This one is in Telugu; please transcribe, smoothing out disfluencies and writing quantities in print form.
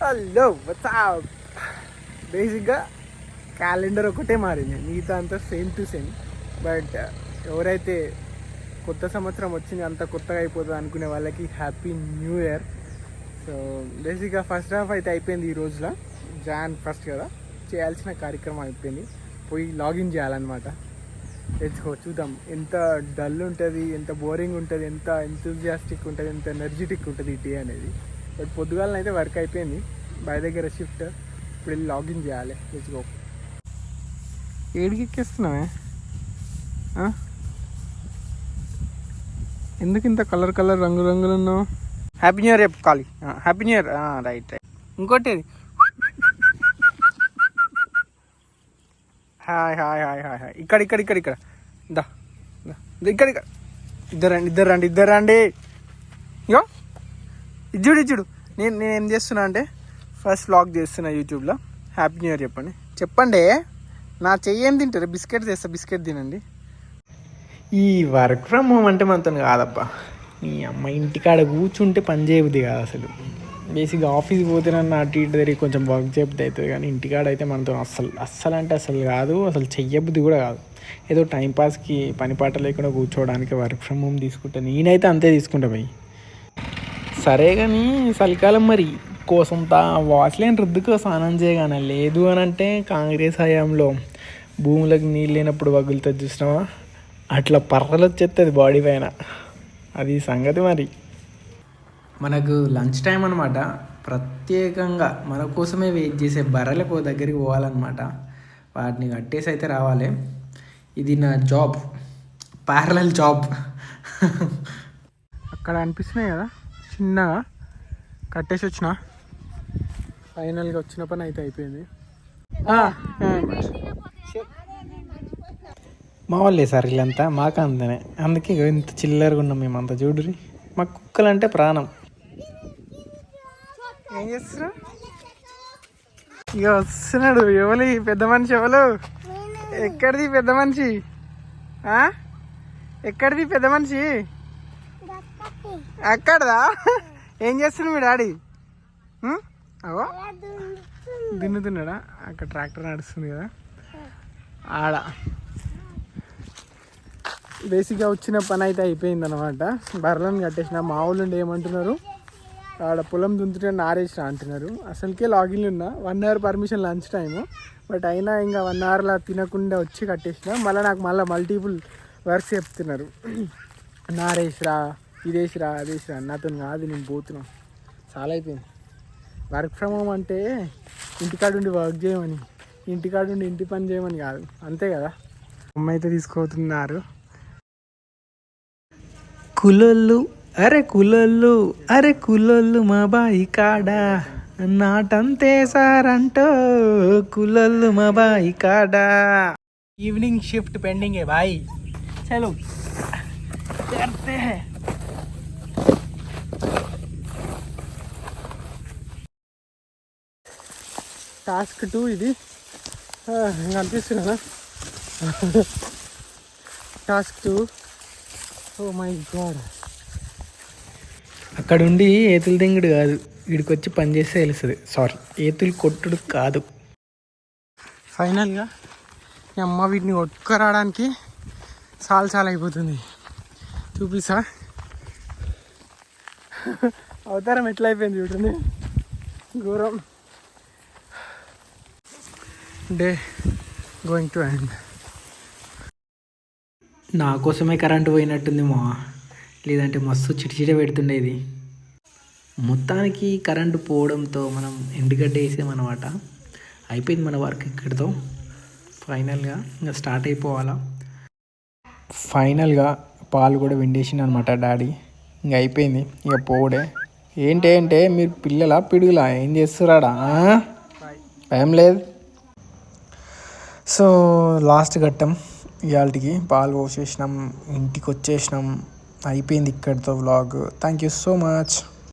Hello WhatsApp. బేసిక్గా క్యాలెండర్ ఒకటే మారింది, మిగతా అంతా సేమ్ టు సేమ్. బట్ ఎవరైతే కొత్త సంవత్సరం వచ్చింది అంత కొత్తగా అయిపోతుంది అనుకునే వాళ్ళకి హ్యాపీ న్యూ ఇయర్. సో బేసిక్గా ఫస్ట్ హాఫ్ అయితే అయిపోయింది. ఈ రోజులో Jan 1 కదా, చేయాల్సిన కార్యక్రమం అయిపోయింది. పోయి లాగిన్ చేయాలన్నమాట. తెచ్చుకో చూద్దాం ఎంత డల్ ఉంటుంది, ఎంత బోరింగ్ ఉంటుంది, ఎంత ఎంతూజియాస్టిక్ ఉంటుంది, ఎంత ఎనర్జెటిక్ ఉంటుంది ఈ డే అనేది. బట్ పొద్దుగాలను అయితే వర్క్ అయిపోయింది, బయ దగ్గర షిఫ్ట్. ఇప్పుడు వెళ్ళి లాగిన్ చేయాలి. తెచ్చుకో. ఏడికి ఎక్కేస్తున్నావే? ఎందుకు ఇంత కలర్ కలర్ రంగు రంగులు ఉన్నావు? హ్యాపీ న్యూ ఇయర్ చెప్పు కాలి. Happy new year. Right right. ఇంకోటి hi hi hi hi hi. ఇక్కడ ఇక్కడ ఇక్కడ ఇక్కడ దా ఇక్కడ ఇక్కడ ఇద్దరు రండి. ఇగో ఇచ్చుడు. నేను ఏం చేస్తున్నా అంటే ఫస్ట్ వ్లాగ్ చేస్తున్నా యూట్యూబ్లో. హ్యాపీ న్యూ ఇయర్ చెప్పండి. నా చెయ్యి ఏం తింటారు? బిస్కెట్ తెస్తా, బిస్కెట్ తినండి. ఈ వర్క్ ఫ్రమ్ హోమ్ అంటే మనతో కాదబ్బా. ఈ అమ్మ ఇంటికాడ కూర్చుంటే పని చేయబుద్ది కాదు అసలు. బేసిక్గా ఆఫీస్కి పోతేనన్నా అటు ఇటు తిరిగి కొంచెం వర్క్ చేయబుద్ది అవుతుంది, కానీ ఇంటికాడ అయితే మనతో అస్సలు అంటే అసలు కాదు. అసలు చెయ్యబుద్ది కూడా కాదు. ఏదో టైంపాస్కి పని పాట లేకుండా కూర్చోవడానికి వర్క్ ఫ్రమ్ హోమ్ తీసుకుంటా. నేనైతే అంతే తీసుకుంటా పోయి. సరే కానీ చలికాలం మరి కోసంతా వాచ్లేని రుద్దుకో స్నానం చేయగానే. లేదు అని అంటే కాంగ్రెస్ హయాంలో భూములకు నీళ్ళు లేనప్పుడు వగులుతుంది చూసినావా, అట్లా పర్రలు వచ్చేస్తుంది బాడీ పైన. అది సంగతి. మరి మనకు లంచ్ టైం అనమాట. ప్రత్యేకంగా మన కోసమే వెయిట్ చేసే బర్రెలకు దగ్గరికి పోవాలన్నమాట. వాటిని కట్టేసి అయితే రావాలి. ఇది నా జాబ్, ప్యారలల్ జాబ్. అక్కడ అనిపిస్తున్నాయి కదా చిన్నగా, కట్టేసి వచ్చిన. ఫైనల్గా వచ్చిన పని అయితే అయిపోయింది. మా వాళ్ళే సార్ వీళ్ళంతా, మాకు అంతనే. అందుకే ఇంత చిల్లరగా ఉన్నాం మేమంతా. చూడురి, మా కుక్కలంటే ప్రాణం. ఏం చేస్తున్నా? ఇక వస్తున్నాడు. ఎవరు పెద్ద మనిషి? ఎవరు? ఎక్కడిది పెద్ద మనిషి? ఎక్కడిది పెద్ద మనిషి? అక్కడదా? ఏం చేస్తున్నాడు మీ డాడీ? అవో దున్నుతున్నాడా? అక్కడ ట్రాక్టర్ నడుస్తుంది కదా ఆడ. బేసిక్గా వచ్చిన పని అయితే అయిపోయింది అనమాట. బర్రెలను కట్టేసిన. మా ఊళ్ళో ఏమంటున్నారు, ఆడ పొలం దున్నుతుంటే నారేసిన అంటున్నారు. అసలుకే లాగిన్లు ఉన్నా. 1 hour permission lunch time. But అయినా ఇంకా 1 అవర్లా తినకుండా వచ్చి కట్టేసిన. మళ్ళీ నాకు మల్టిపుల్ వర్క్స్ చెప్తున్నారు. నారేసిరా, ఇదేసిరా, అదేసిరా. నాతో కాదు, నేను పోతున్నాం. చాలా అయిపోయింది. వర్క్ ఫ్రమ్ హోమ్ అంటే ఇంటికాడుండి వర్క్ చేయమని, ఇంటికాడుండి ఇంటి పని చేయమని కాదు. అంతే కదా. అమ్మ అయితే తీసుకోతున్నారు. కులోళ్ళు అరే కులోళ్ళు మా బాయి కాడా నాటంతే సార్ అంటో కులోళ్ళు మా బాయి కాడా. ఈవినింగ్ షిఫ్ట్ పెండింగ్ है भाई, चलो करते हैं. టాస్క్ 2 ఇది. ఇంకా అనిపిస్తున్నా టాస్క్ 2. Oh my god. అక్కడుండి ఏతులు దింగుడు కాదు, వీడికి వచ్చి పని చేస్తే తెలుస్తుంది. సారీ, ఏతులు కొట్టుడు కాదు. ఫైనల్గా ఈ అమ్మ వీటిని కొట్టుకురావడానికి చాలా అయిపోతుంది. చూపిస్తా అవతారం ఎట్లా అయిపోయింది చూడండి. ఘోరం. Day going to end. నా కోసమే కరెంటు పోయినట్టుంది మా, లేదంటే మస్తు చిటిచిట పెడుతుండేది. మొత్తానికి కరెంటు పోవడంతో మనం ఎండుగడ్డ వేసామన్నమాట. అయిపోయింది మన వర్క్ ఇక్కడితో. ఫైనల్గా ఇంకా స్టార్ట్ అయిపోవాలా. ఫైనల్గా పాలు కూడా విండేసింది అనమాట డాడీ. ఇంక అయిపోయింది, ఇక పోవడే. ఏంటే మీరు పిల్లలా పిడుగులా? ఏం చేస్తున్నాడా? ఏం లేదు. సో లాస్ట్ ఘట్టం ఇవాళకి. పాలు పోసేసినాం, ఇంటికి వచ్చేసినాం. అయిపోయింది ఇక్కడితో vlog. Thank you so much.